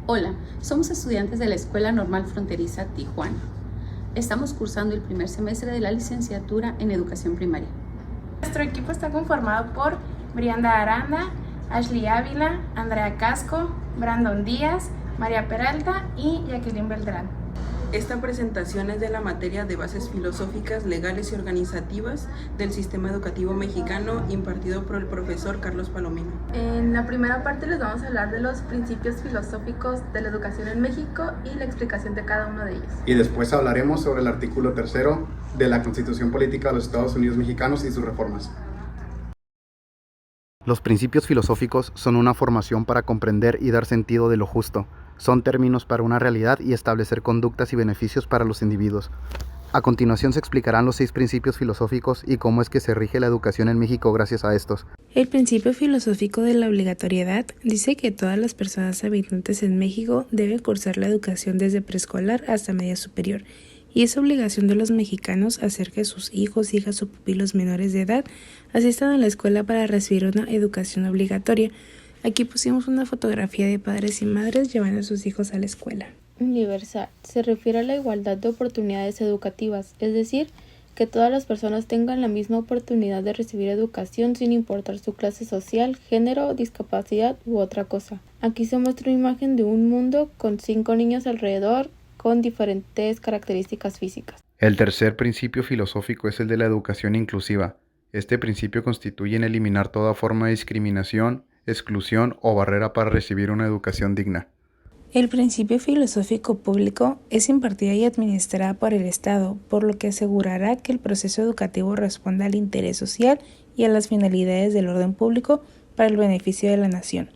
Hola, somos estudiantes de la Escuela Normal Fronteriza Tijuana. Estamos cursando el primer semestre de la licenciatura en Educación Primaria. Nuestro equipo está conformado por Brianda Aranda, Ashley Ávila, Andrea Casco, Brandon Díaz, María Peralta y Jacqueline Beltrán. Esta presentación es de la materia de bases filosóficas, legales y organizativas del sistema educativo mexicano impartido por el profesor Carlos Palomino. En la primera parte les vamos a hablar de los principios filosóficos de la educación en México y la explicación de cada uno de ellos. Y después hablaremos sobre el artículo 3 de la Constitución Política de los Estados Unidos Mexicanos y sus reformas. Los principios filosóficos son una formación para comprender y dar sentido de lo justo. Son términos para una realidad y establecer conductas y beneficios para los individuos. A continuación se explicarán los 6 principios filosóficos y cómo es que se rige la educación en México gracias a estos. El principio filosófico de la obligatoriedad dice que todas las personas habitantes en México deben cursar la educación desde preescolar hasta media superior, y es obligación de los mexicanos hacer que sus hijos, hijas o pupilos menores de edad asistan a la escuela para recibir una educación obligatoria. Aquí pusimos una fotografía de padres y madres llevando a sus hijos a la escuela. Universal se refiere a la igualdad de oportunidades educativas, es decir, que todas las personas tengan la misma oportunidad de recibir educación sin importar su clase social, género, discapacidad u otra cosa. Aquí se muestra una imagen de un mundo con 5 niños alrededor con diferentes características físicas. El tercer principio filosófico es el de la educación inclusiva. Este principio constituye en eliminar toda forma de discriminación, exclusión o barrera para recibir una educación digna. El principio filosófico público es impartida y administrada por el Estado, por lo que asegurará que el proceso educativo responda al interés social y a las finalidades del orden público para el beneficio de la nación.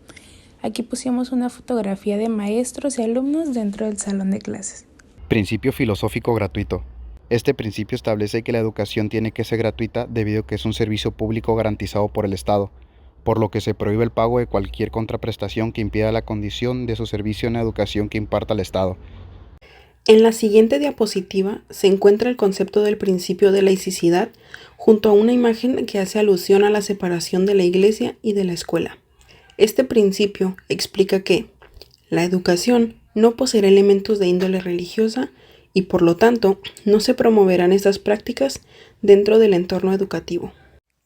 Aquí pusimos una fotografía de maestros y alumnos dentro del salón de clases. Principio filosófico gratuito. Este principio establece que la educación tiene que ser gratuita debido a que es un servicio público garantizado por el Estado, por lo que se prohíbe el pago de cualquier contraprestación que impida la condición de su servicio en la educación que imparta el Estado. En la siguiente diapositiva se encuentra el concepto del principio de laicidad junto a una imagen que hace alusión a la separación de la iglesia y de la escuela. Este principio explica que la educación no poseerá elementos de índole religiosa y por lo tanto no se promoverán estas prácticas dentro del entorno educativo.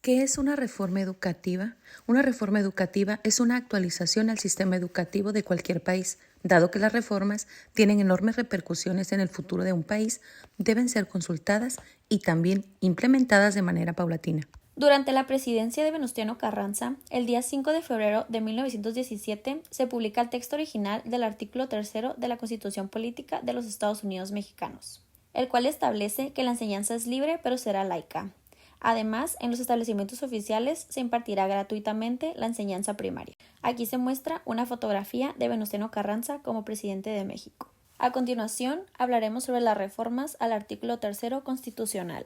¿Qué es una reforma educativa? Una reforma educativa es una actualización al sistema educativo de cualquier país. Dado que las reformas tienen enormes repercusiones en el futuro de un país, deben ser consultadas y también implementadas de manera paulatina. Durante la presidencia de Venustiano Carranza, el día 5 de febrero de 1917, se publica el texto original del artículo 3 de la Constitución Política de los Estados Unidos Mexicanos, el cual establece que la enseñanza es libre pero será laica. Además, en los establecimientos oficiales se impartirá gratuitamente la enseñanza primaria. Aquí se muestra una fotografía de Venustiano Carranza como presidente de México. A continuación, hablaremos sobre las reformas al artículo 3 constitucional.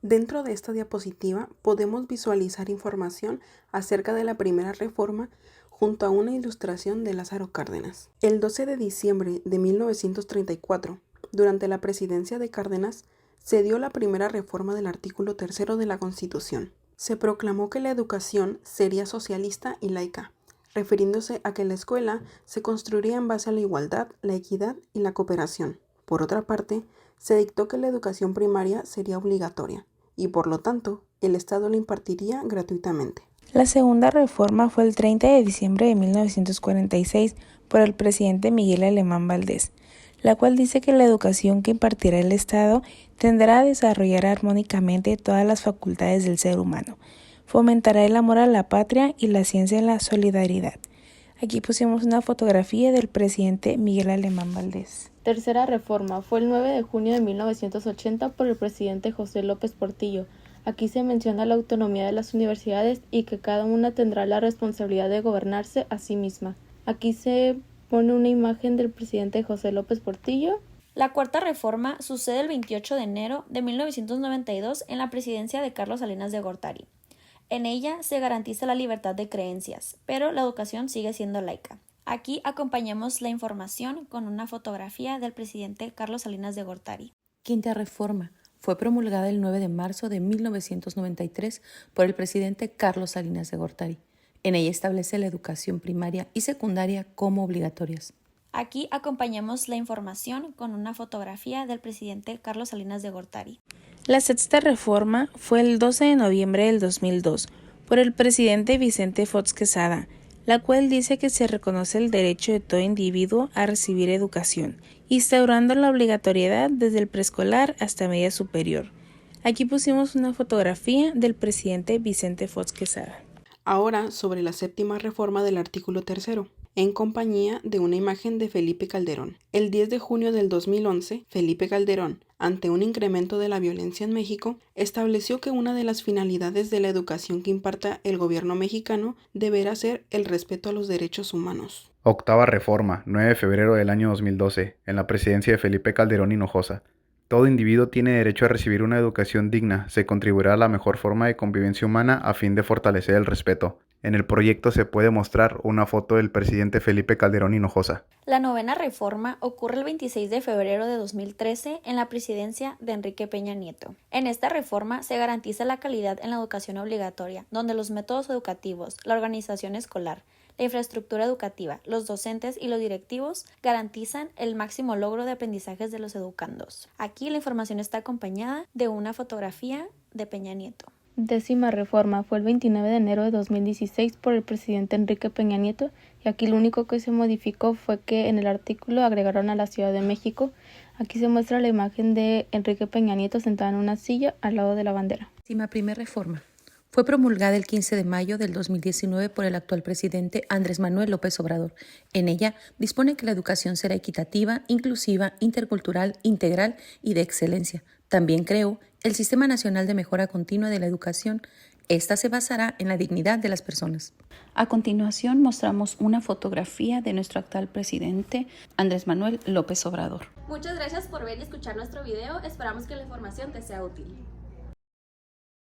Dentro de esta diapositiva podemos visualizar información acerca de la primera reforma junto a una ilustración de Lázaro Cárdenas. El 12 de diciembre de 1934, durante la presidencia de Cárdenas, se dio la primera reforma del artículo 3 de la Constitución. Se proclamó que la educación sería socialista y laica, refiriéndose a que la escuela se construiría en base a la igualdad, la equidad y la cooperación. Por otra parte, se dictó que la educación primaria sería obligatoria y, por lo tanto, el Estado la impartiría gratuitamente. La segunda reforma fue el 30 de diciembre de 1946 por el presidente Miguel Alemán Valdés, la cual dice que la educación que impartirá el Estado tendrá a desarrollar armónicamente todas las facultades del ser humano, fomentará el amor a la patria y la ciencia en la solidaridad. Aquí pusimos una fotografía del presidente Miguel Alemán Valdés. Tercera reforma fue el 9 de junio de 1980 por el presidente José López Portillo. Aquí se menciona la autonomía de las universidades y que cada una tendrá la responsabilidad de gobernarse a sí misma. Aquí se pone una imagen del presidente José López Portillo. La cuarta reforma sucede el 28 de enero de 1992 en la presidencia de Carlos Salinas de Gortari. En ella se garantiza la libertad de creencias, pero la educación sigue siendo laica. Aquí acompañamos la información con una fotografía del presidente Carlos Salinas de Gortari. Quinta reforma fue promulgada el 9 de marzo de 1993 por el presidente Carlos Salinas de Gortari. En ella establece la educación primaria y secundaria como obligatorias. Aquí acompañamos la información con una fotografía del presidente Carlos Salinas de Gortari. La sexta reforma fue el 12 de noviembre del 2002 por el presidente Vicente Fox Quesada, la cual dice que se reconoce el derecho de todo individuo a recibir educación, instaurando la obligatoriedad desde el preescolar hasta media superior. Aquí pusimos una fotografía del presidente Vicente Fox Quesada. Ahora sobre la séptima reforma del artículo 3º, en compañía de una imagen de Felipe Calderón. El 10 de junio del 2011, Felipe Calderón, ante un incremento de la violencia en México, estableció que una de las finalidades de la educación que imparta el gobierno mexicano deberá ser el respeto a los derechos humanos. Octava reforma, 9 de febrero del año 2012, en la presidencia de Felipe Calderón Hinojosa. Todo individuo tiene derecho a recibir una educación digna. Se contribuirá a la mejor forma de convivencia humana a fin de fortalecer el respeto. En el proyecto se puede mostrar una foto del presidente Felipe Calderón Hinojosa. La novena reforma ocurre el 26 de febrero de 2013 en la presidencia de Enrique Peña Nieto. En esta reforma se garantiza la calidad en la educación obligatoria, donde los métodos educativos, la organización escolar, la infraestructura educativa, los docentes y los directivos garantizan el máximo logro de aprendizajes de los educandos. Aquí la información está acompañada de una fotografía de Peña Nieto. Décima reforma fue el 29 de enero de 2016 por el presidente Enrique Peña Nieto, y aquí lo único que se modificó fue que en el artículo agregaron a la Ciudad de México. Aquí se muestra la imagen de Enrique Peña Nieto sentado en una silla al lado de la bandera. Primera reforma. Fue promulgada el 15 de mayo del 2019 por el actual presidente Andrés Manuel López Obrador. En ella dispone que la educación será equitativa, inclusiva, intercultural, integral y de excelencia. También creó el Sistema Nacional de Mejora Continua de la Educación. Esta se basará en la dignidad de las personas. A continuación mostramos una fotografía de nuestro actual presidente Andrés Manuel López Obrador. Muchas gracias por ver y escuchar nuestro video. Esperamos que la información te sea útil.